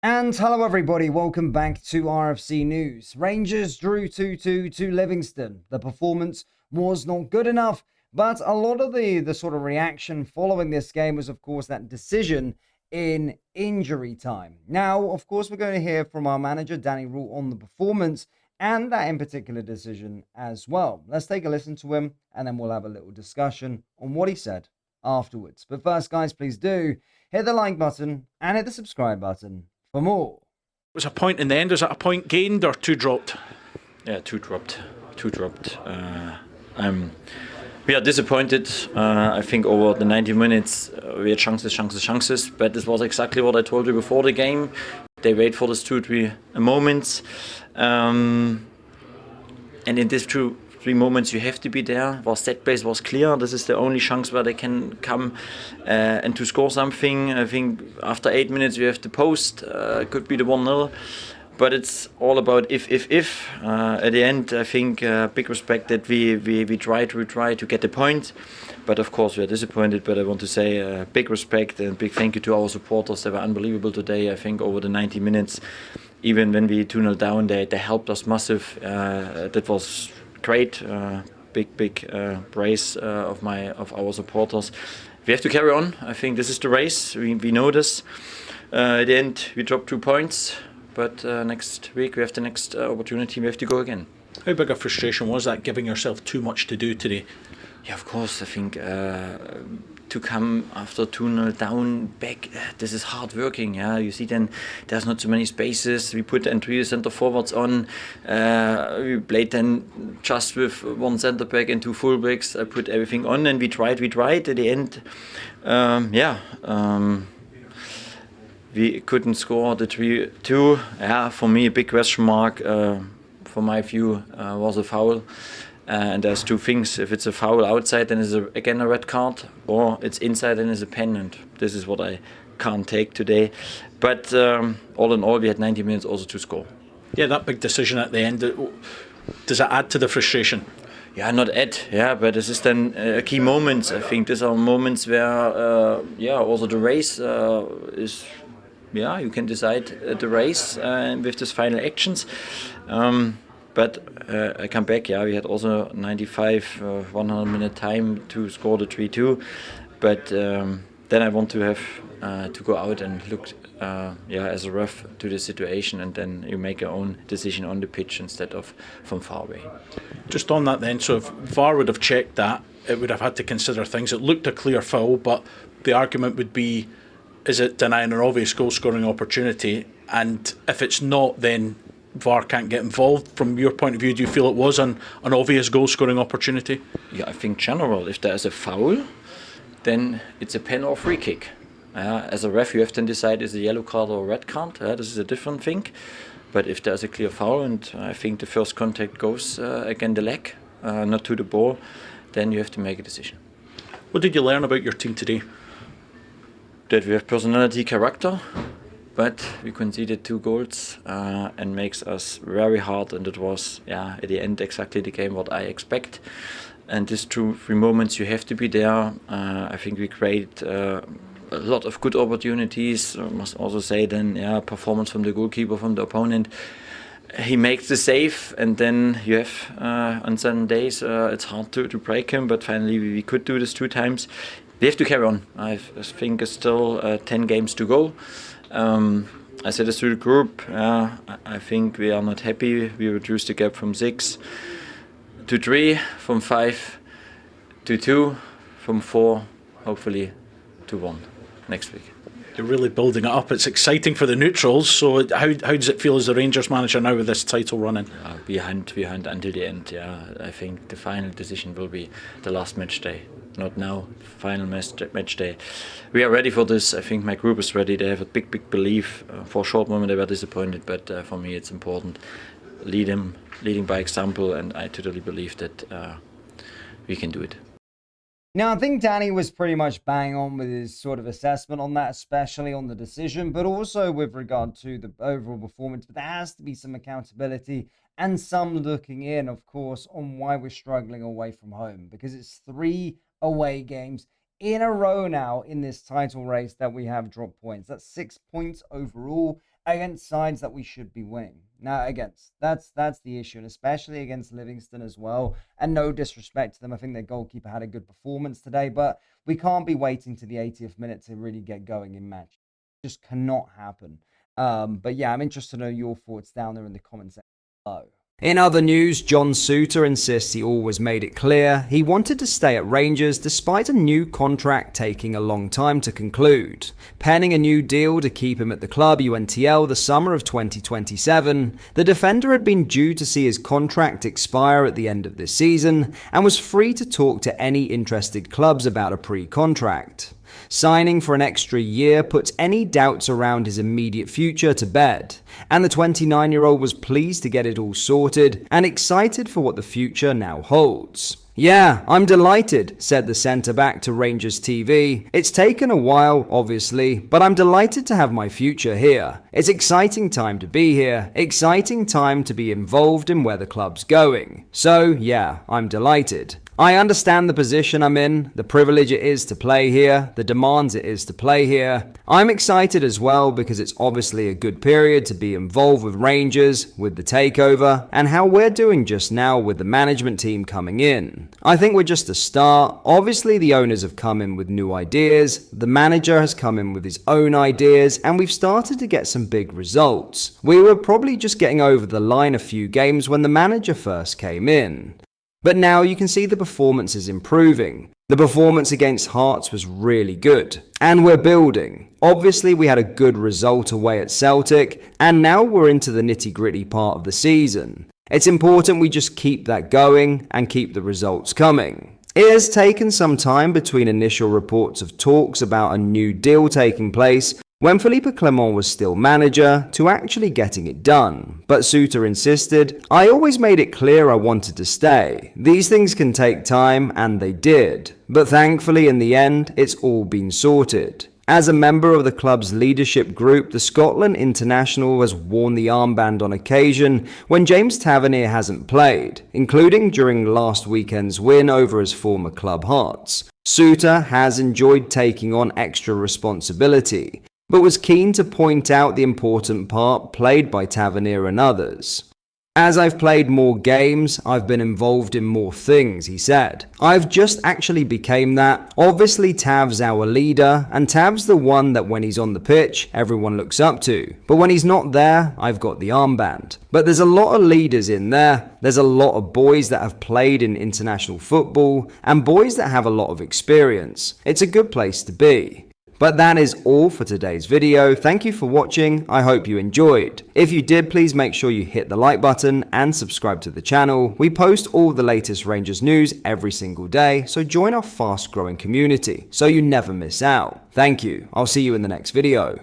And hello everybody, welcome back to RFC News. Rangers drew 2-2 to Livingston. The performance was not good enough, but a lot of the sort of reaction following this game was of course that decision in injury time. Now, of course, we're going to hear from our manager, Danny Rohl, on the performance and that in particular decision as well. Let's take a listen to him and then we'll have a little discussion on what he said afterwards. But first, guys, please do hit the like button and hit the subscribe button for more. Was a point in the end? Was that a point gained or two dropped? Yeah, two dropped. We are disappointed. I think over the 90 minutes we had chances, but this was exactly what I told you before the game. They wait for these 2-3 moments, and in these 2-3 moments you have to be there. Our set base was clear. This is the only chance where they can come and to score something. I think after 8 minutes we have the post. Could be the 1-0. But it's all about if. At the end, I think big respect that we try to get the point. But of course, we are disappointed. But I want to say big respect and big thank you to our supporters. They were unbelievable today. I think over the 90 minutes, even when we 2-0 down, they helped us massive. That was great. Big praise of our supporters. We have to carry on. I think this is the race. We know this. At the end, we dropped 2 points. But next week we have the next opportunity. We have to go again. How big a frustration was that, giving yourself too much to do today? Yeah, of course. I think to come after 2-0 down back, this is hard working. Yeah, you see then there's not so many spaces. We put then 3 centre forwards on. We played then just with 1 centre back and 2 fullbacks. I put everything on and we tried. At the end, we couldn't score the 3-2. Yeah, for me a big question mark. From my view, was a foul. And there's 2 things. If it's a foul outside, then it's again a red card, or it's inside, then it's a pen. And this is what I can't take today. But all in all, we had 90 minutes also to score. Yeah, that big decision at the end. Does that add to the frustration? Yeah, not add. Yeah, but this is then key moments. I think these are moments where, also the race is. Yeah, you can decide the race with these final actions. But I come back, we had also 95, 100 minute time to score the 3-2. But then I want to have to go out and look as a ref to the situation, and then you make your own decision on the pitch instead of from far away. Just on that then, so if VAR would have checked that, it would have had to consider things. It looked a clear foul, but the argument would be, is it denying an obvious goal-scoring opportunity? And if it's not, then VAR can't get involved. From your point of view, do you feel it was an obvious goal-scoring opportunity? Yeah, I think general, if there's a foul, then it's a pen or free kick. As a ref, you have to decide is it a yellow card or a red card. This is a different thing. But if there's a clear foul, and I think the first contact goes against the leg, not to the ball, then you have to make a decision. What did you learn about your team today? That we have personality, character, but we conceded 2 goals and makes us very hard, and it was at the end exactly the game what I expect. And these 2-3 moments you have to be there. I think we create a lot of good opportunities. I must also say then performance from the goalkeeper, from the opponent. He makes the save, and then you have on certain days it's hard to break him, but finally we could do this 2 times. We have to carry on. I think it's still 10 games to go. I said this to the group. I think we are not happy. We reduced the gap from 6 to 3, from 5 to 2, from 4, hopefully, to 1 next week. You're really building it up. It's exciting for the neutrals. So how does it feel as the Rangers manager now with this title running? Behind until the end. Yeah, I think the final decision will be the last match day. Not now, final match day. We are ready for this. I think my group is ready. They have a big belief. For a short moment they were disappointed, but for me it's important. Leading by example, and I totally believe that we can do it. Now, I think Danny was pretty much bang on with his sort of assessment on that, especially on the decision, but also with regard to the overall performance. But there has to be some accountability and some looking in, of course, on why we're struggling away from home, because it's 3 away games in a row now in this title race that we have dropped points. That's 6 points overall against sides that we should be winning. Now, that's the issue, and especially against Livingston as well. And no disrespect to them, I think their goalkeeper had a good performance today, but we can't be waiting to the 80th minute to really get going in match. It just cannot happen. But yeah, I'm interested to know your thoughts down there in the comments below. In other news, John Souttar insists he always made it clear he wanted to stay at Rangers despite a new contract taking a long time to conclude. Penning a new deal to keep him at the club UNTL the summer of 2027, the defender had been due to see his contract expire at the end of this season and was free to talk to any interested clubs about a pre-contract. Signing for an extra year puts any doubts around his immediate future to bed, and the 29-year-old was pleased to get it all sorted and excited for what the future now holds. "Yeah, I'm delighted," said the centre-back to Rangers TV. "It's taken a while, obviously, but I'm delighted to have my future here. It's exciting time to be here, exciting time to be involved in where the club's going. So, yeah, I'm delighted. I understand the position I'm in, the privilege it is to play here, the demands it is to play here. I'm excited as well because it's obviously a good period to be involved with Rangers, with the takeover, and how we're doing just now with the management team coming in. I think we're just a start. Obviously the owners have come in with new ideas, the manager has come in with his own ideas, and we've started to get some big results. We were probably just getting over the line a few games when the manager first came in. But now you can see the performance is improving. The performance against Hearts was really good. And we're building. Obviously we had a good result away at Celtic, and now we're into the nitty-gritty part of the season. It's important we just keep that going and keep the results coming. It has taken some time between initial reports of talks about a new deal taking place when Philippe Clement was still manager, to actually getting it done. But Souttar insisted, "I always made it clear I wanted to stay. These things can take time," and they did. But thankfully in the end, it's all been sorted. As a member of the club's leadership group, the Scotland international has worn the armband on occasion when James Tavernier hasn't played, including during last weekend's win over his former club Hearts. Souttar has enjoyed taking on extra responsibility, but was keen to point out the important part played by Tavernier and others. "As I've played more games, I've been involved in more things," he said. "I've just actually became that. Obviously Tav's our leader, and Tav's the one that when he's on the pitch, everyone looks up to. But when he's not there, I've got the armband. But there's a lot of leaders in there. There's a lot of boys that have played in international football, and boys that have a lot of experience. It's a good place to be." But that is all for today's video. Thank you for watching. I hope you enjoyed. If you did, please make sure you hit the like button and subscribe to the channel. We post all the latest Rangers news every single day, so join our fast growing community so you never miss out. Thank you. I'll see you in the next video.